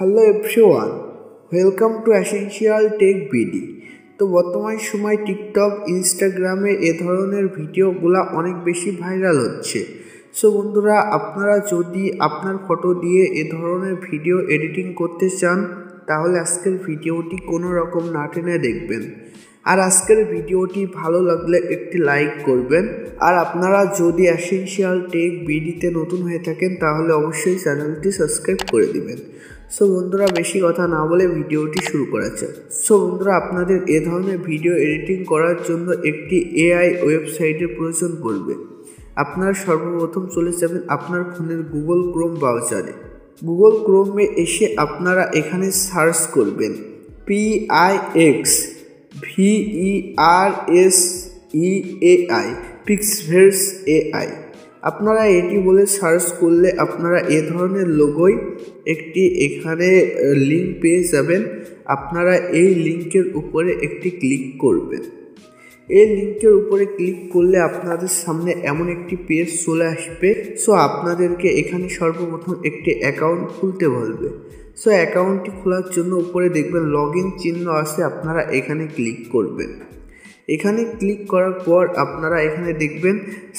Hello everyone, welcome to essential tech BD. তো বর্তমান সময় টিকটক, ইনস্টাগ্রামে এ ধরনের ভিডিওগুলো অনেক বেশি ভাইরাল হচ্ছে। সো বন্ধুরা, আপনারা যদি আপনার ফটো দিয়ে এ ধরনের ভিডিও এডিটিং করতে চান তাহলে আজকের ভিডিওটি কোনো রকম না টেনে দেখবেন। আর আজকের ভিডিওটি ভালো লাগলে একটি লাইক করবেন। আর আপনারা যদি এসেনশিয়াল টেক বিডিতে নতুন হয়ে থাকেন তাহলে অবশ্যই চ্যানেলটি সাবস্ক্রাইব করে দিবেন। সো বন্ধুরা, বেশি কথা না বলে ভিডিওটি শুরু করা যাক। সো বন্ধুরা, আপনাদের এ ধরনের ভিডিও এডিটিং করার জন্য একটি এআই ওয়েবসাইটের প্রয়োজন পড়বে। আপনারা সর্বপ্রথম চলে যাবেন আপনার ফোনের গুগল ক্রোম ব্রাউজারে। গুগল ক্রোমে এসে আপনারা এখানে সার্চ করবেন PIXVERSEAI পিক্সভার্স এআই। আপনারা এটি বলে সার্চ করলে আপনারা এ ধরনের লোগোয় একটি এখানে লিঙ্ক পেয়ে যাবেন। আপনারা এই লিঙ্কের উপরে একটি ক্লিক করবেন। এই লিঙ্কের উপরে ক্লিক করলে আপনাদের সামনে এমন একটি পেজ চলে আসবে। সো আপনাদেরকে এখানে সর্বপ্রথম একটি অ্যাকাউন্ট খুলতে বলবে। সো অ্যাকাউন্টটি খোলার জন্য উপরে দেখবেন লগ ইন চিহ্ন আছে, আপনারা এখানে ক্লিক করবেন। এখানে ক্লিক করার পর আপনারা এখানে দেখবেন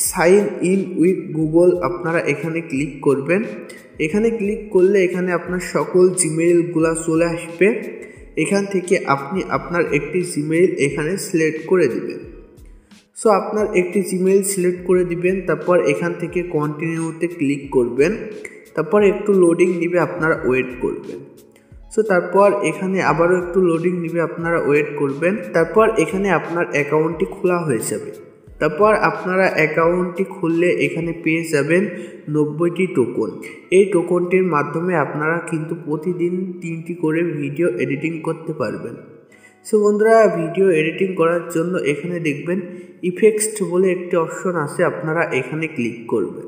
সাইন ইন উইথ গুগল, আপনারা এখানে ক্লিক করবেন। এখানে ক্লিক করলে এখানে আপনার সকল জিমেইলগুলো চলে আসবে। এখান থেকে আপনি আপনার একটি জিমেইল এখানে সিলেক্ট করে দিবেন। সো আপনার একটি জিমেইল সিলেক্ট করে দিবেন, তারপর এখান থেকে কন্টিনিউতে ক্লিক করবেন। তারপর একটু লোডিং নিবে, আপনারা ওয়েট করবেন। সো তারপর এখানে আবারও একটু লোডিং নিবে, আপনারা ওয়েট করবেন। তারপর এখানে আপনার অ্যাকাউন্টটি খোলা হয়ে যাবে। তারপর আপনারা অ্যাকাউন্টটি খুললে এখানে পেয়ে যাবেন 90টি টোকন। এই টোকনটির মাধ্যমে আপনারা কিন্তু প্রতিদিন 3টি করে ভিডিও এডিটিং করতে পারবেন। সো বন্ধুরা, ভিডিও এডিটিং করার জন্য এখানে দেখবেন ইফেক্টস বলে একটি অপশন আছে, আপনারা এখানে ক্লিক করবেন।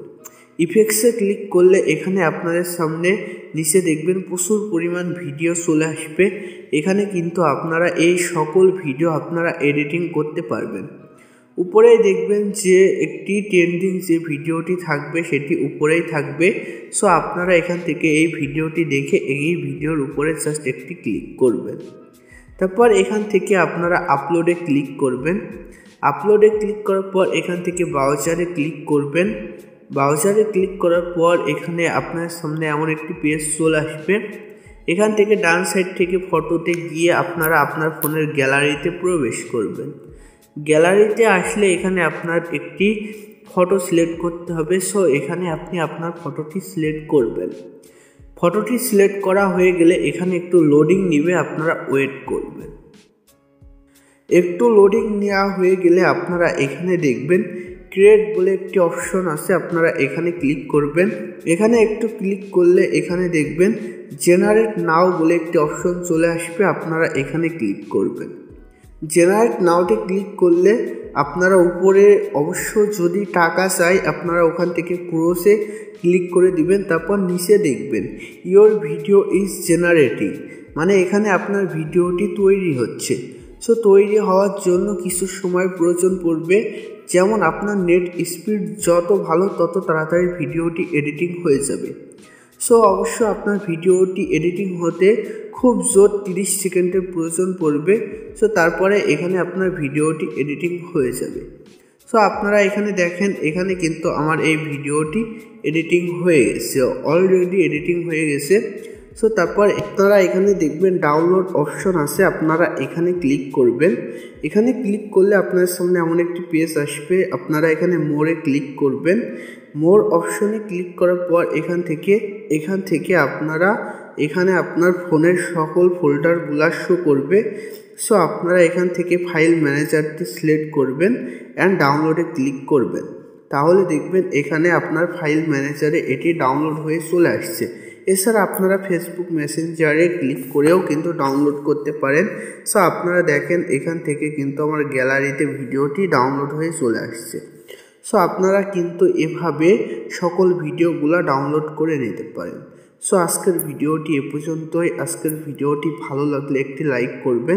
ইফেক্টসে ক্লিক করলে এখানে আপনাদের সামনে নিচে দেখবেন প্রচুর পরিমাণ ভিডিও চলে আসবে। এখানে কিন্তু আপনারা এই সকল ভিডিও আপনারা এডিটিং করতে পারবেন। উপরেই দেখবেন যে একটি ট্রেন্ডিং যে ভিডিওটি থাকবে সেটি উপরেই থাকবে। সো আপনারা এখান থেকে এই ভিডিওটি দেখে এই ভিডিওর উপরে জাস্ট একটি ক্লিক করবেন। তারপর এখান থেকে আপনারা আপলোডে ক্লিক করবেন। আপলোডে ক্লিক করার পর এখান থেকে ব্রাউজারে ক্লিক করবেন। ব্রাউজারে ক্লিক করার পর এখানে আপনার সামনে এমন একটি পেজ চলে আসবে। এখান থেকে ডান সাইড থেকে ফটোতে গিয়ে আপনারা আপনার ফোনের গ্যালারিতে প্রবেশ করবেন। গ্যালারিতে আসলে এখানে আপনার একটি ফটো সিলেক্ট করতে হবে। সো এখানে আপনি আপনার ফটোটি সিলেক্ট করবেন। ফটোটি সিলেক্ট করা হয়ে গেলে এখানে একটু লোডিং নিবে, আপনারা ওয়েট করবেন। একটু লোডিং নেওয়া হয়ে গেলে আপনারা এখানে দেখবেন ক্রিয়েট বলে একটি অপশন আছে, আপনারা এখানে ক্লিক করবেন। এখানে একটু ক্লিক করলে এখানে দেখবেন জেনারেট নাও বলে একটি অপশন চলে আসবে, আপনারা এখানে ক্লিক করবেন। জেনারেট নাওতে ক্লিক করলে আপনারা উপরে অবশ্য যদি টাকা চাই আপনারা ওখান থেকে ক্রোসে ক্লিক করে দিবেন। তারপর নিচে দেখবেন ইয়োর ভিডিও ইজ জেনারেটিং, মানে এখানে আপনার ভিডিওটি তৈরি হচ্ছে। সো তৈরি হওয়ার জন্য কিছু সময় প্রয়োজন পড়বে। যেমন আপনার নেট স্পিড যত ভালো তত তাড়াতাড়ি ভিডিওটি এডিটিং হয়ে যাবে। সো অবশ্য আপনার ভিডিওটি এডিটিং হতে খুব জোর 30 সেকেন্ডের প্রয়োজন পড়বে। সো তারপরে এখানে আপনার ভিডিওটি এডিটিং হয়ে যাবে। সো আপনারা এখানে দেখেন, এখানে কিন্তু আমার এই ভিডিওটি এডিটিং হয়ে গেছে, অলরেডি এডিটিং হয়ে গেছে। সো তারপর আপনারা এখানে দেখবেন ডাউনলোড অপশন আছে, আপনারা এখানে ক্লিক করবেন। এখানে ক্লিক করলে আপনার সামনে এমন একটি পেজ আসবে, আপনারা এখানে মোরে ক্লিক করবেন। মোর অপশনে ক্লিক করার পর এখান থেকে আপনারা এখানে আপনার ফোনের সকল ফোল্ডারগুলো শো করবে। সো আপনারা এখান থেকে ফাইল ম্যানেজারটি সিলেক্ট করবেন অ্যান্ড ডাউনলোডে ক্লিক করবেন। তাহলে দেখবেন এখানে আপনার ফাইল ম্যানেজারে এটি ডাউনলোড হয়ে চলে আসছে। এছাড়া আপনারা ফেসবুক মেসেঞ্জারে ক্লিক করেও কিন্তু ডাউনলোড করতে পারেন। সো আপনারা দেখেন এখান থেকে কিন্তু আমার গ্যালারিতে ভিডিওটি ডাউনলোড হয়ে চলে আসছে। সো আপনারা কিন্তু এভাবে সকল ভিডিওগুলো ডাউনলোড করে নিতে পারেন। সো আজকের ভিডিওটি এ পর্যন্তই। আজকের ভিডিওটি ভালো লাগলে একটি লাইক করবেন।